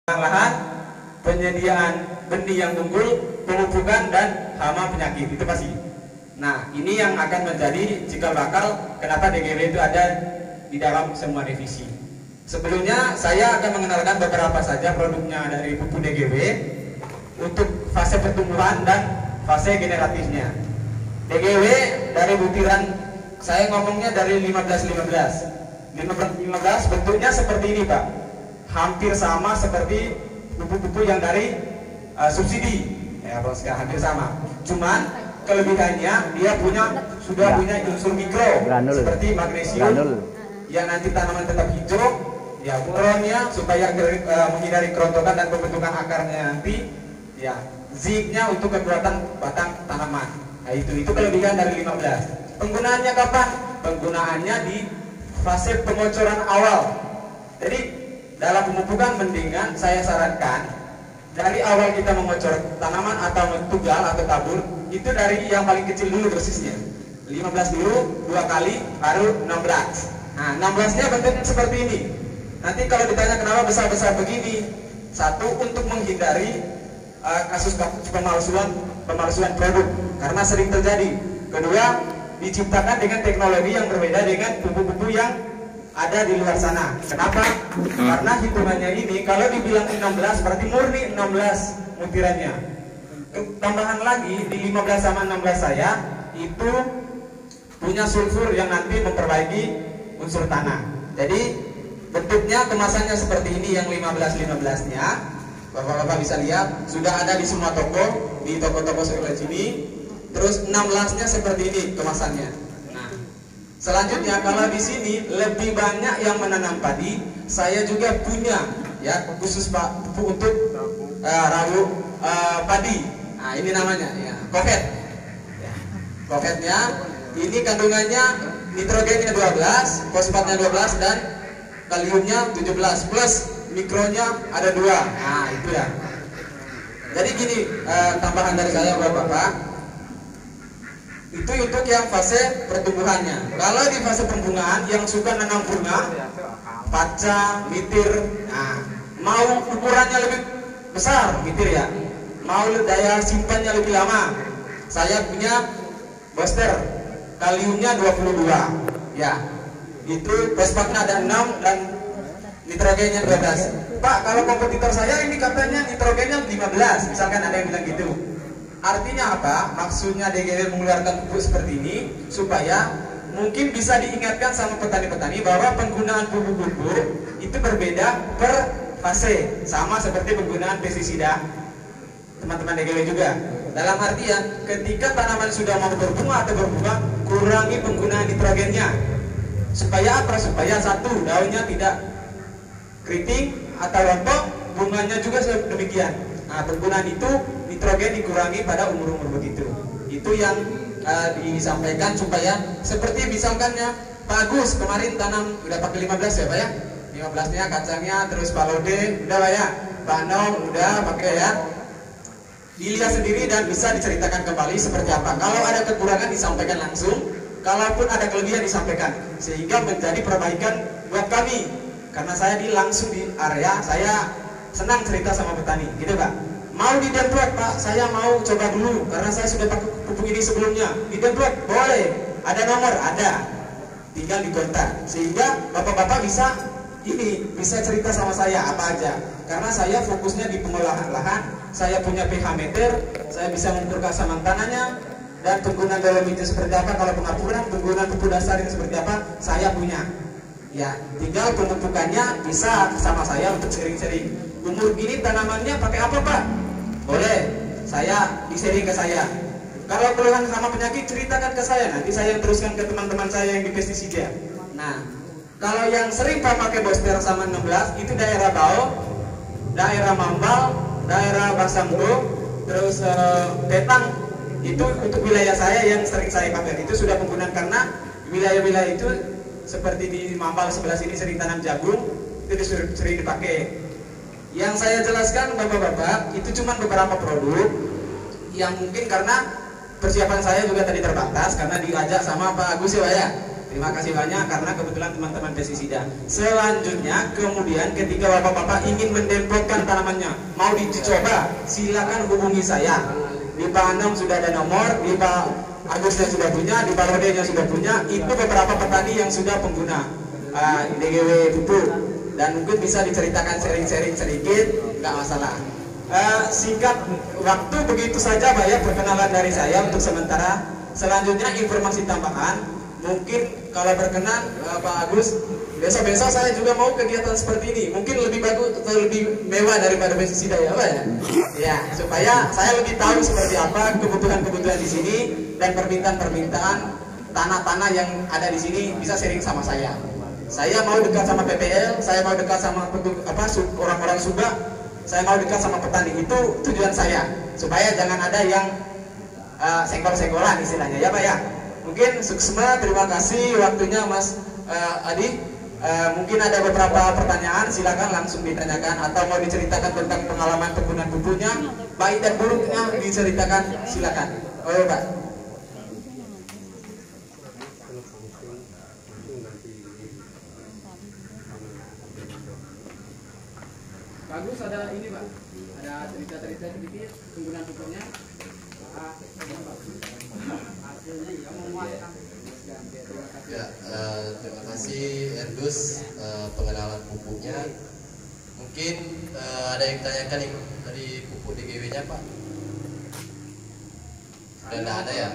lahan, penyediaan benih yang unggul, pemupukan dan hama penyakit itu pasti. Nah, ini yang akan menjadi cikal bakal kenapa DGW itu ada di dalam semua revisi. Sebelumnya saya akan mengenalkan beberapa saja produknya dari pupuk DGW untuk fase pertumbuhan dan fase generatifnya. DGW dari butiran, saya ngomongnya dari 15 bentuknya seperti ini Pak, hampir sama seperti pupuk-pupuk yang dari subsidi ya bosnya, hampir sama, cuman kelebihannya dia sudah punya unsur mikro seperti magnesium yang nanti tanaman tetap hijau ya, boronnya supaya menghindari kerontokan dan pembentukan akarnya nanti ya, zincnya untuk kekuatan batang tanaman. Nah itu kelebihan dari 15. Penggunaannya kapan? Penggunaannya di fase pengocoran awal. Jadi dalam pemupukan mendingan saya sarankan dari awal kita mengocor tanaman atau tugal atau tabur itu dari yang paling kecil dulu dosisnya, 15 dulu 2 kali baru 16. Nah 16 nya bentuknya seperti ini. Nanti kalau ditanya kenapa besar-besar begini, satu untuk menghindari kasus pemalsuan produk karena sering terjadi. Kedua, diciptakan dengan teknologi yang berbeda dengan pupuk-pupuk yang ada di luar sana. Kenapa? Karena hitungannya ini kalau dibilang 16 berarti murni 16 mutirannya. Tambahan lagi di 15 sama 16 saya itu punya sulfur yang nanti memperbaiki unsur tanah. Jadi bentuknya kemasannya seperti ini, yang 15 nya Bapak-bapak bisa lihat sudah ada di semua toko, di toko-toko sebelah sini. Terus 16 nya seperti ini kemasannya. Nah, selanjutnya kalau di sini lebih banyak yang menanam padi, saya juga punya ya khusus pupuk untuk rabu padi. Nah, ini namanya ya, koket. Ya, koketnya ini kandungannya nitrogennya 12, fosfatnya 12 dan kaliumnya 17 plus mikronya ada 2. Nah, itu ya. Jadi gini, tambahan dari saya Bapak-bapak. Itu untuk yang fase pertumbuhannya. Kalau di fase pembungaan yang suka nanam bunga, paca, mitir, nah, mau ukurannya lebih besar, mitir ya, mau daya simpannya lebih lama, saya punya booster, kaliumnya 22, ya, itu fosfatnya ada 6 dan nitrogennya 12. Pak, kalau kompetitor saya ini katanya nitrogennya 15, misalkan ada yang bilang gitu. Artinya apa? Maksudnya DGW mengeluarkan pupuk seperti ini supaya mungkin bisa diingatkan sama petani-petani bahwa penggunaan pupuk-pupuk itu berbeda per fase, sama seperti penggunaan pestisida teman-teman DGW juga. Dalam artian ketika tanaman sudah mau berbunga atau berbunga, kurangi penggunaan nitrogennya. Supaya apa? Supaya satu, daunnya tidak keriting atau rontok, bunganya juga demikian. Nah, penggunaan itu nitrogen dikurangi pada umur-umur begitu. Itu yang disampaikan supaya seperti misalkannya Pak Agus kemarin tanam udah pakai 15 ya Pak ya, 15 nya kacangnya, terus palode udah Pak ya, Pak Nong udah pakai ya. Dilihat sendiri dan bisa diceritakan kembali seperti apa. Kalau ada kekurangan disampaikan langsung, kalaupun ada kelebihan disampaikan, sehingga menjadi perbaikan buat kami. Karena saya langsung di area, saya senang cerita sama petani, gitu Pak. Mau didownload Pak, saya mau coba dulu karena saya sudah pakai pupuk ini sebelumnya. Didownload boleh, ada nomor, ada, tinggal dikontak sehingga bapak-bapak bisa cerita sama saya apa aja. Karena saya fokusnya di pengolahan lahan, saya punya pH meter, saya bisa mengukur keasaman tanahnya dan penggunaan dolomitnya seperti apa. Kalau pengapuran, penggunaan pupuk dasarnya seperti apa, saya punya. Ya, tinggal pemupukannya bisa sama saya untuk sering-sering. Umur ini tanamannya pakai apa Pak? Boleh, saya di-sharing ke saya. Kalau keluhan sama penyakit ceritakan ke saya, nanti saya teruskan ke teman-teman saya yang di pestisida. Nah, kalau yang sering Pak pakai booster sama 16 itu daerah Bau, daerah Mambal, daerah Basanggo, terus Petang. Itu untuk wilayah saya yang sering saya pakai. Itu sudah penggunaan karena wilayah-wilayah itu seperti di Mambal sebelah sini sering tanam jagung, itu sering dipakai. Yang saya jelaskan Bapak-bapak itu cuma beberapa produk yang mungkin karena persiapan saya juga tadi terbatas karena diajak sama Pak Agus ya Pak ya. Terima kasih banyak karena kebetulan teman-teman pestisida. Selanjutnya kemudian ketika bapak-bapak ingin mendemplotkan tanamannya. Mau dicoba, silakan hubungi saya. Di Pak Anam sudah ada nomor, di Pak Agusnya sudah punya, di Pak Rodenya sudah punya. Itu beberapa petani yang sudah pengguna DGW pupuk, dan mungkin bisa diceritakan sharing-sharing sedikit, nggak masalah. Singkat waktu begitu saja Pak ya perkenalan dari saya untuk sementara. Selanjutnya informasi tambahan, mungkin kalau berkenan Pak Agus, besok-besok saya juga mau kegiatan seperti ini, mungkin lebih bagus atau lebih mewah daripada pestisida ya Pak ya. Ya, supaya saya lebih tahu seperti apa kebutuhan-kebutuhan di sini dan permintaan-permintaan tanah-tanah yang ada di sini bisa sharing sama saya. Saya mau dekat sama PPL, saya mau dekat sama orang-orang Subak, saya mau dekat sama petani. Itu tujuan saya, supaya jangan ada yang senggol-senggolan istilahnya ya Pak ya. Mungkin suksma, terima kasih waktunya Mas Adi. Mungkin ada beberapa pertanyaan, silakan langsung ditanyakan, atau mau diceritakan tentang pengalaman penggunaan pupuknya, baik dan buruknya diceritakan, silakan. Oh ya Pak. Bagus, ada ini Pak, ada cerita-cerita sedikit penggunaan pupuknya. Hasilnya yang memuaskan. Ya, terima kasih Erdus pengenalan pupuknya. Mungkin ada yang tanyakan dari pupuk DGW-nya Pak? Sudah tidak ada ya?